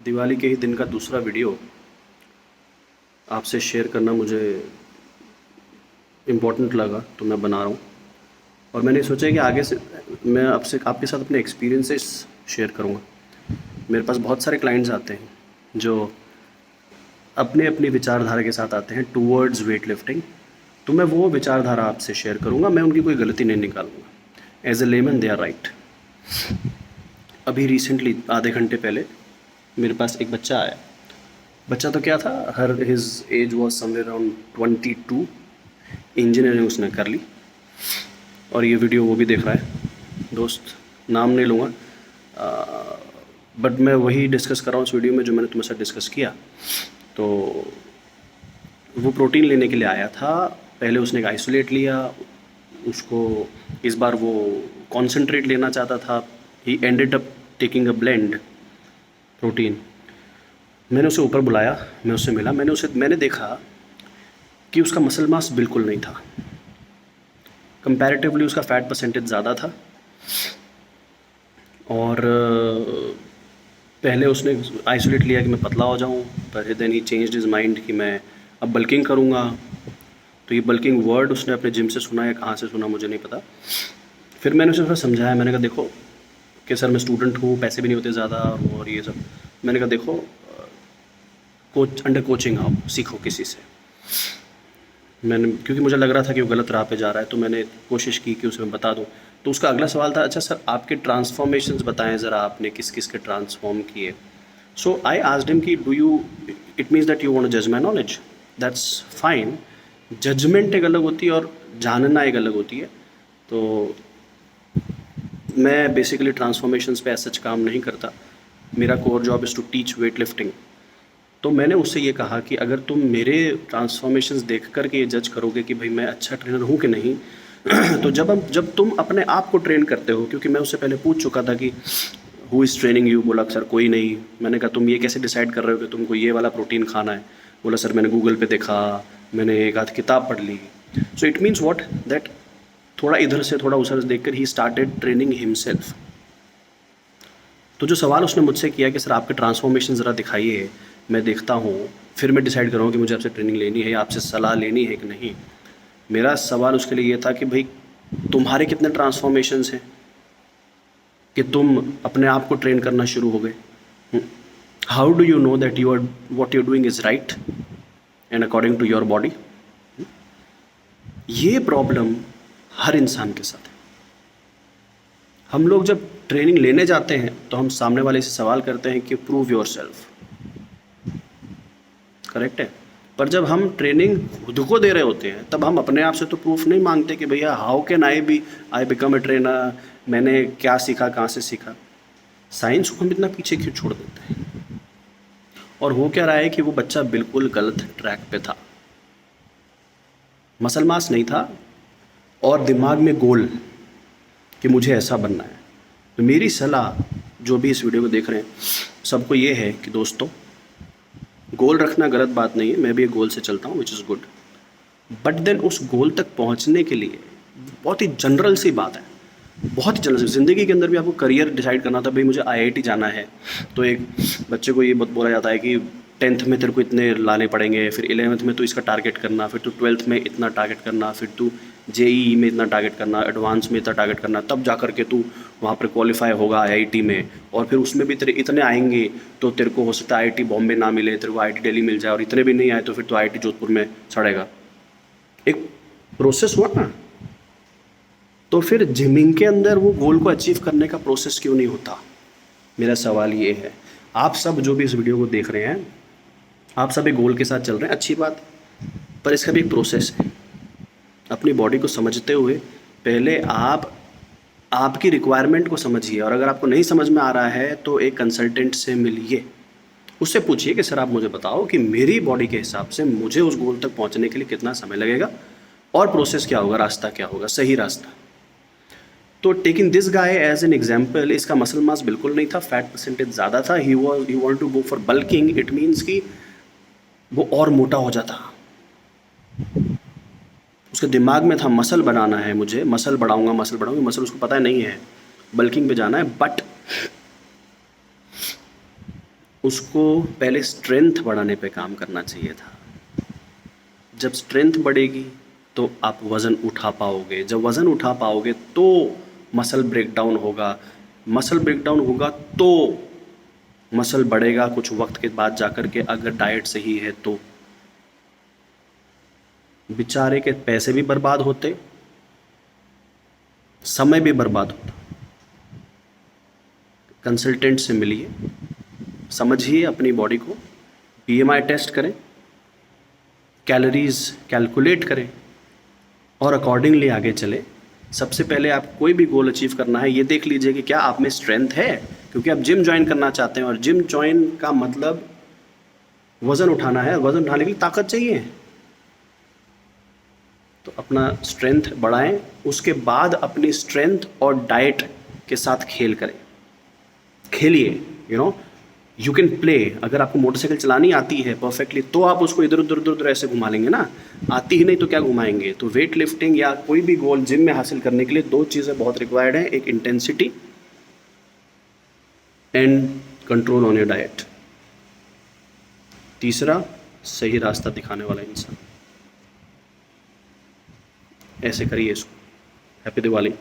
दिवाली के ही दिन का दूसरा वीडियो आपसे शेयर करना मुझे इम्पोर्टेंट लगा, तो मैं बना रहा हूँ। और मैंने सोचा कि आगे से मैं आपके साथ अपने एक्सपीरियंसेस शेयर करूँगा। मेरे पास बहुत सारे क्लाइंट्स आते हैं जो अपने अपनी विचारधारा के साथ आते हैं टूवर्ड्स वेट लिफ्टिंग। तो मैं वो विचारधारा आपसे शेयर करूँगा, मैं उनकी कोई गलती नहीं निकालूंगा। As a layman they are right. अभी रिसेंटली आधे घंटे पहले मेरे पास एक बच्चा आया। बच्चा तो क्या था, his age was somewhere around 22। Engineering उसने कर ली और ये वीडियो वो भी देख रहा है। दोस्त नाम नहीं लूँगा, बट मैं वही डिस्कस कर रहा हूँ उस वीडियो में जो मैंने तुम्हारे साथ डिस्कस किया। तो वो प्रोटीन लेने के लिए आया था। पहले उसने एक आइसोलेट लिया, उसको इस बार वो कॉन्सेंट्रेट लेना चाहता था। He ended up taking a blend protein. मैंने उसे ऊपर बुलाया, मैं उससे मिला, मैंने देखा कि उसका मसल मास बिल्कुल नहीं था। कंपैरेटिवली उसका फ़ैट परसेंटेज ज़्यादा था। और पहले उसने आइसोलेट लिया कि मैं पतला हो जाऊं, पर then he changed his mind कि मैं अब बल्किंग करूंगा। तो ये बल्किंग वर्ड उसने अपने जिम से सुना या कहाँ से सुना मुझे नहीं पता। फिर मैंने उसे थोड़ा समझाया, मैंने कहा देखो कि सर मैं स्टूडेंट हूँ, पैसे भी नहीं होते ज़्यादा और ये सब। मैंने कहा देखो कोच अंडर कोचिंग आओ, सीखो किसी से। क्योंकि मुझे लग रहा था कि वो गलत राह पे जा रहा है, तो मैंने कोशिश की कि उसे मैं बता दूं। तो उसका अगला सवाल था, अच्छा सर आपके ट्रांसफॉर्मेशंस बताएं ज़रा, आपने किस किस के ट्रांसफॉर्म किए। सो आई आस्क्ड हिम कि do you it means that you want to जज my knowledge. That's fine. Judgement एक अलग होती है और जानना एक अलग होती है। तो मैं बेसिकली ट्रांसफॉर्मेशंस पे ऐसा काम नहीं करता। मेरा core job is to teach weight lifting. तो मैंने उससे ये कहा कि अगर तुम मेरे ट्रांसफॉर्मेशंस देख कर के ये जज करोगे कि भाई मैं अच्छा ट्रेनर हूँ कि नहीं तो जब तुम अपने आप को ट्रेन करते हो, क्योंकि मैं उससे पहले पूछ चुका था कि हु इज़ ट्रेनिंग यू। बोला सर कोई नहीं। मैंने कहा तुम ये कैसे डिसाइड कर रहे हो कि तुमको ये वाला प्रोटीन खाना है। बोला सर मैंने गूगल पे देखा, मैंने एक आध किताब पढ़ ली। So it means what that थोड़ा इधर से थोड़ा उधर से देख कर ही स्टार्टेड ट्रेनिंग हिमसेल्फ। तो जो सवाल उसने मुझसे किया कि सर आपके ट्रांसफॉर्मेशन ज़रा दिखाइए, मैं देखता हूँ, फिर मैं डिसाइड करूँ कि मुझे आपसे ट्रेनिंग लेनी है या आपसे सलाह लेनी है कि नहीं। मेरा सवाल उसके लिए ये था कि भाई तुम्हारे कितने ट्रांसफॉर्मेशंस हैं कि तुम अपने आप को ट्रेन करना शुरू हो गए। How do you know that you are what you doing is right and according to your body. ये प्रॉब्लम हर इंसान के साथ है। हम लोग जब ट्रेनिंग लेने जाते हैं तो हम सामने वाले से सवाल करते हैं कि प्रूव योर सेल्फ, करेक्ट है। पर जब हम ट्रेनिंग खुद को दे रहे होते हैं तब हम अपने आप से तो प्रूफ नहीं मांगते कि भैया how can I become a trainer, मैंने क्या सीखा, कहाँ से सीखा। साइंस को हम इतना पीछे क्यों छोड़ देते हैं। और हो क्या रहा है कि वो बच्चा बिल्कुल गलत ट्रैक पे था। मसल मास नहीं था और दिमाग में गोल कि मुझे ऐसा बनना है। तो मेरी सलाह जो भी इस वीडियो को देख रहे हैं सबको ये है कि दोस्तों गोल रखना गलत बात नहीं है, मैं भी एक गोल से चलता हूँ which is good. But then उस गोल तक पहुँचने के लिए बहुत ही जनरल सी बात है, बहुत ही जनरल सी। ज़िंदगी के अंदर भी आपको करियर डिसाइड करना था, भाई मुझे आईआईटी जाना है तो एक बच्चे को ये बोला जाता है कि 10th में तेरे को इतने लाने पड़ेंगे, फिर 11th में तो इसका टारगेट करना, फिर तू 12th में इतना टारगेट करना, फिर तू जेईई में इतना टारगेट करना, एडवांस में इतना टारगेट करना, तब जा कर के तू वहाँ पर क्वालिफाई होगा आईआईटी में। और फिर उसमें भी तेरे इतने आएंगे तो तेरे को हो सकता है आईआईटी बॉम्बे ना मिले, तेरे को आईआईटी दिल्ली मिल जाए, और इतने भी नहीं आए तो फिर तो आईआईटी जोधपुर में सड़ेगा। एक प्रोसेस हुआ ना। तो फिर जिमिंग के अंदर वो गोल को अचीव करने का प्रोसेस क्यों नहीं होता। मेरा सवाल ये है, आप सब जो भी इस वीडियो को देख रहे हैं आप सब एक गोल के साथ चल रहे हैं, अच्छी बात, पर इसका भी एक प्रोसेस है। अपनी बॉडी को समझते हुए पहले आप आपकी रिक्वायरमेंट को समझिए, और अगर आपको नहीं समझ में आ रहा है तो एक कंसल्टेंट से मिलिए। उससे पूछिए कि सर आप मुझे बताओ कि मेरी बॉडी के हिसाब से मुझे उस गोल तक पहुंचने के लिए कितना समय लगेगा और प्रोसेस क्या होगा, रास्ता क्या होगा, सही रास्ता। तो taking this guy as an example, इसका मसल मास बिल्कुल नहीं था, फैट परसेंटेज ज़्यादा था। He want to go for bulking. It means कि वो और मोटा हो जाता। उसके दिमाग में था मसल बनाना है, मुझे मसल बढ़ाऊंगा, मसल बढ़ाऊंगा। मसल उसको पता नहीं है, बल्किंग पे जाना है। बट उसको पहले स्ट्रेंथ बढ़ाने पे काम करना चाहिए था। जब स्ट्रेंथ बढ़ेगी तो आप वज़न उठा पाओगे, जब वज़न उठा पाओगे तो मसल ब्रेकडाउन होगा, मसल ब्रेकडाउन होगा तो मसल बढ़ेगा कुछ वक्त के बाद जाकर के, अगर डाइट सही है तो। बेचारे के पैसे भी बर्बाद होते, समय भी बर्बाद होता। कंसल्टेंट से मिलिए, समझिए अपनी बॉडी को, बीएमआई टेस्ट करें, कैलोरीज कैलकुलेट करें और अकॉर्डिंगली आगे चलें। सबसे पहले आप कोई भी गोल अचीव करना है, ये देख लीजिए कि क्या आप में स्ट्रेंथ है, क्योंकि आप जिम ज्वाइन करना चाहते हैं और जिम ज्वाइन का मतलब वज़न उठाना है, वज़न उठाने के लिए ताकत चाहिए। तो अपना स्ट्रेंथ बढ़ाएं, उसके बाद अपनी स्ट्रेंथ और डाइट के साथ खेल करें, खेलिए। You can play. अगर आपको मोटरसाइकिल चलानी आती है परफेक्टली तो आप उसको इधर उधर उधर उधर ऐसे घुमा लेंगे ना, आती ही नहीं तो क्या घुमाएंगे। तो वेट लिफ्टिंग या कोई भी गोल जिम में हासिल करने के लिए दो चीज़ें बहुत रिक्वायर्ड हैं, एक intensity and control on your diet, तीसरा सही रास्ता दिखाने वाला इंसान। ऐसे करिए इसको। हैप्पी दिवाली।